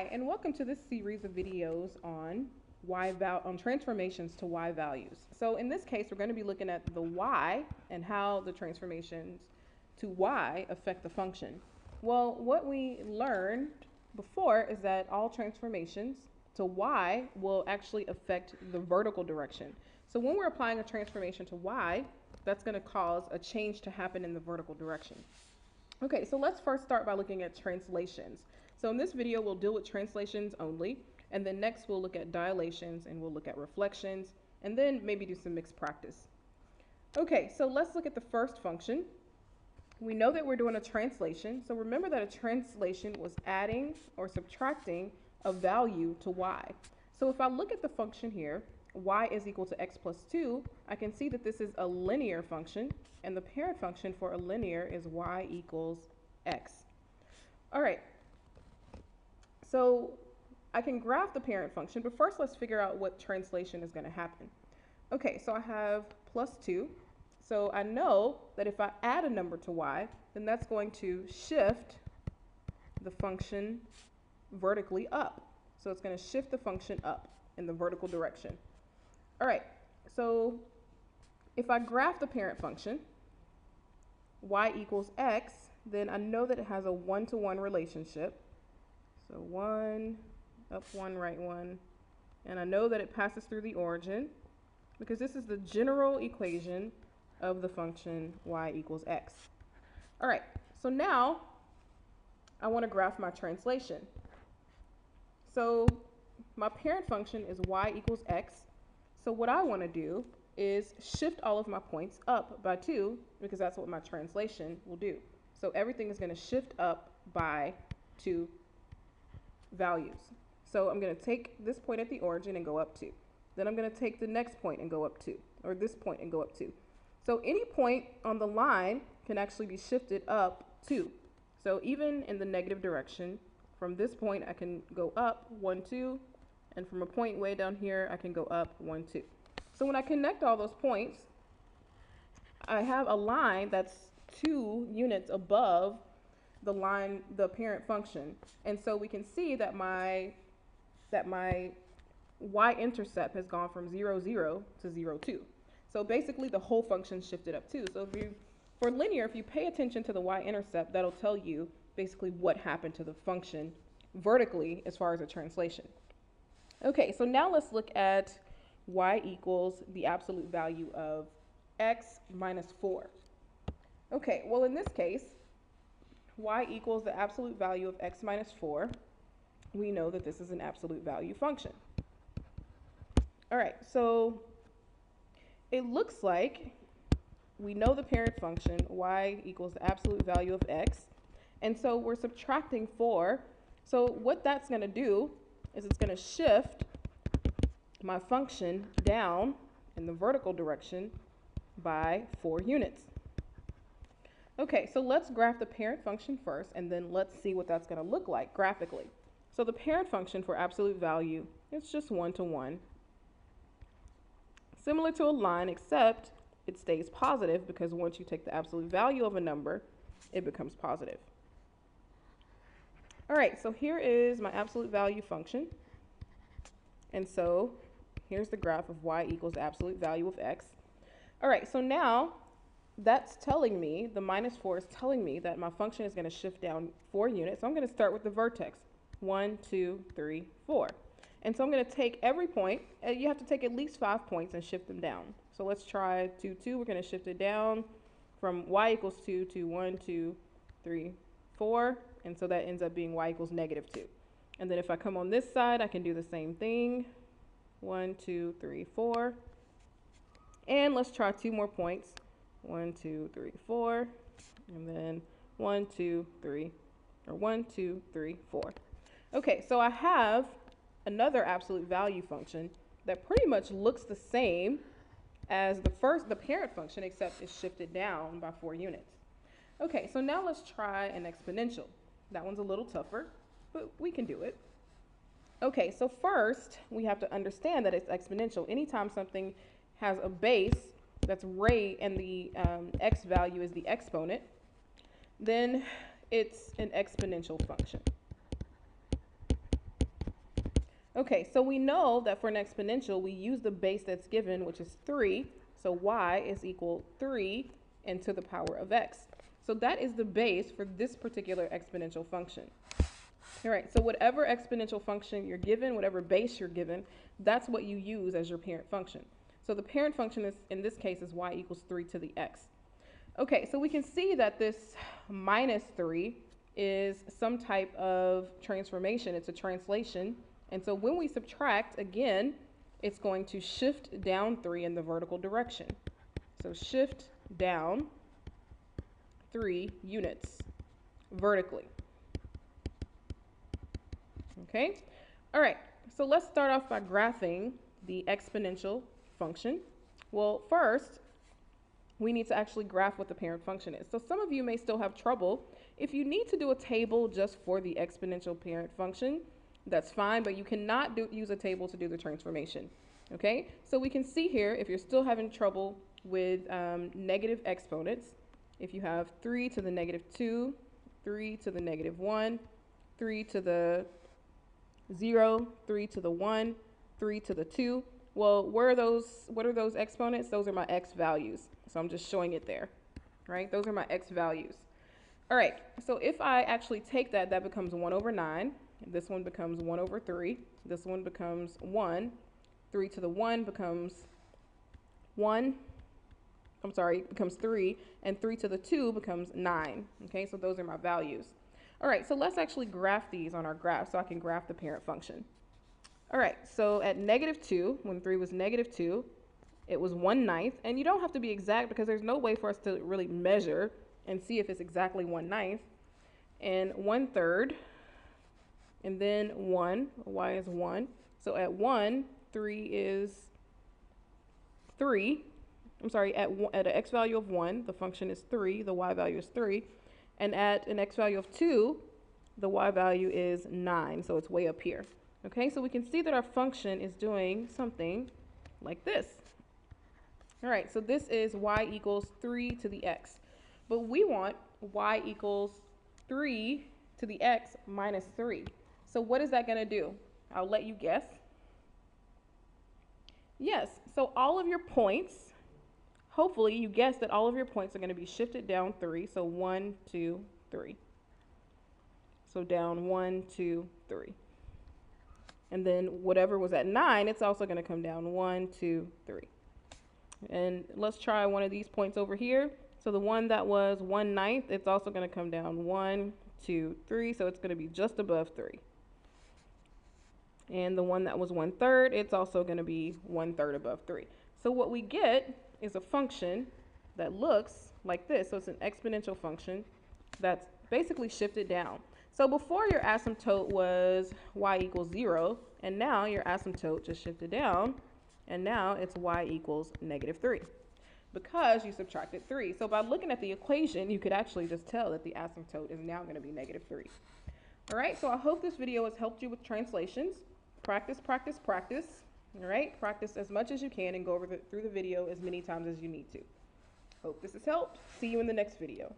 Hi, and welcome to this series of videos on transformations to y values. So in this case, we're going to be looking at the y and how the transformations to y affect the function. Well, what we learned before is that all transformations to y will actually affect the vertical direction. So when we're applying a transformation to y, that's going to cause a change to happen in the vertical direction. Okay, so let's first start by looking at translations. So in this video, we'll deal with translations only, and then next we'll look at dilations and we'll look at reflections, and then maybe do some mixed practice. Okay, so let's look at the first function. We know that we're doing a translation, so remember that a translation was adding or subtracting a value to y. So if I look at the function here, y is equal to x plus 2, I can see that this is a linear function, and the parent function for a linear is y equals x. All right, so I can graph the parent function, but first let's figure out what translation is going to happen. Okay, so I have plus 2. So I know that if I add a number to y, then that's going to shift the function vertically up. So it's going to shift the function up in the vertical direction. All right, so if I graph the parent function, y equals x, then I know that it has a one-to-one relationship. So 1, up 1, right 1. And I know that it passes through the origin because this is the general equation of the function y equals x. All right, so now I want to graph my translation. So my parent function is y equals x. So what I want to do is shift all of my points up by 2 because that's what my translation will do. So everything is going to shift up by 2 values. So I'm going to take this point at the origin and go up 2. Then I'm going to take the next point and go up 2, or this point and go up 2. So any point on the line can actually be shifted up 2. So even in the negative direction, from this point I can go up 1, 2, and from a point way down here I can go up 1, 2. So when I connect all those points, I have a line that's 2 units above the line, the parent function. And so we can see that my y-intercept has gone from 0, 0 to 0, 2. So basically the whole function shifted up 2. So for linear, if you pay attention to the y-intercept, that'll tell you basically what happened to the function vertically as far as a translation. Okay, so now let's look at y equals the absolute value of x minus 4. Okay, well in this case, y equals the absolute value of x minus 4. We know that this is an absolute value function. All right, so it looks like we know the parent function, y equals the absolute value of x, and so we're subtracting 4. So what that's going to do is it's going to shift my function down in the vertical direction by 4 units. Okay, so let's graph the parent function first, and then let's see what that's going to look like graphically. So the parent function for absolute value is just 1-to-1. Similar to a line, except it stays positive because once you take the absolute value of a number, it becomes positive. All right, so here is my absolute value function. And so here's the graph of y equals the absolute value of x. All right, so now that's telling me, the minus 4 is telling me that my function is going to shift down 4 units. So I'm going to start with the vertex, 1, 2, 3, 4. And so I'm going to take every point, you have to take at least 5 points and shift them down. So let's try 2, 2. We're going to shift it down from y equals 2 to 1, 2, 3, 4. And so that ends up being y equals negative 2. And then if I come on this side, I can do the same thing. 1, 2, 3, 4. And let's try 2 more points. 1, 2, 3, 4. And then 1, 2, 3, or 1, 2, 3, 4. Okay, so I have another absolute value function that pretty much looks the same as the parent function, except it's shifted down by 4 units. Okay, so now let's try an exponential. That one's a little tougher, but we can do it. Okay, so first we have to understand that it's exponential. Anytime something has a base that's rate and the x value is the exponent, then it's an exponential function. Okay, so we know that for an exponential, we use the base that's given, which is 3. So y is equal 3 and to the power of x. So that is the base for this particular exponential function. All right, so whatever exponential function you're given, whatever base you're given, that's what you use as your parent function. So the parent function is, in this case, is y equals 3 to the x. Okay, so we can see that this minus 3 is some type of transformation. It's a translation. And so when we subtract, again, it's going to shift down 3 in the vertical direction. So shift down 3 units vertically. Okay? All right, so let's start off by graphing the exponential function. Well, first, we need to actually graph what the parent function is. So some of you may still have trouble. If you need to do a table just for the exponential parent function, that's fine, but you cannot use a table to do the transformation. Okay, so we can see here, if you're still having trouble with negative exponents, if you have 3 to the negative 2, 3 to the negative 1, 3 to the 0, 3 to the 1, 3 to the 2, well, what are those exponents? Those are my x values. So I'm just showing it there, right? Those are my x values. All right, so if I actually take that, that becomes 1 over 9. This one becomes 1 over 3. This one becomes 1. 3 to the 1 becomes 1. I'm sorry, it becomes 3. And 3 to the 2 becomes 9. Okay, so those are my values. All right, so let's actually graph these on our graph so I can graph the parent function. All right, so at negative 2, when 3 was negative 2, it was 1/9. And you don't have to be exact because there's no way for us to really measure and see if it's exactly 1/9. And 1/3. And then 1, y is 1. So at 1, 3 is 3. I'm sorry, at an x value of 1, the function is 3, the y value is 3. And at an x value of 2, the y value is 9, so it's way up here. Okay, so we can see that our function is doing something like this. All right, so this is y equals 3 to the x. But we want y equals 3 to the x minus 3. So what is that going to do? I'll let you guess. Yes, so all of your points, hopefully you guessed that all of your points are going to be shifted down 3. So 1, 2, 3. So down 1, 2, 3. And then whatever was at 9, it's also going to come down 1, 2, 3. And let's try one of these points over here. So the one that was 1/9, it's also going to come down 1, 2, 3. So it's going to be just above 3. And the one that was 1/3, it's also going to be 1/3 above 3. So what we get is a function that looks like this. So it's an exponential function that's basically shifted down. So before your asymptote was y equals 0, and now your asymptote just shifted down, and now it's y equals negative 3 because you subtracted 3. So by looking at the equation, you could actually just tell that the asymptote is now going to be negative 3. All right, so I hope this video has helped you with translations. Practice, practice, practice. All right, practice as much as you can and go through the video as many times as you need to. Hope this has helped. See you in the next video.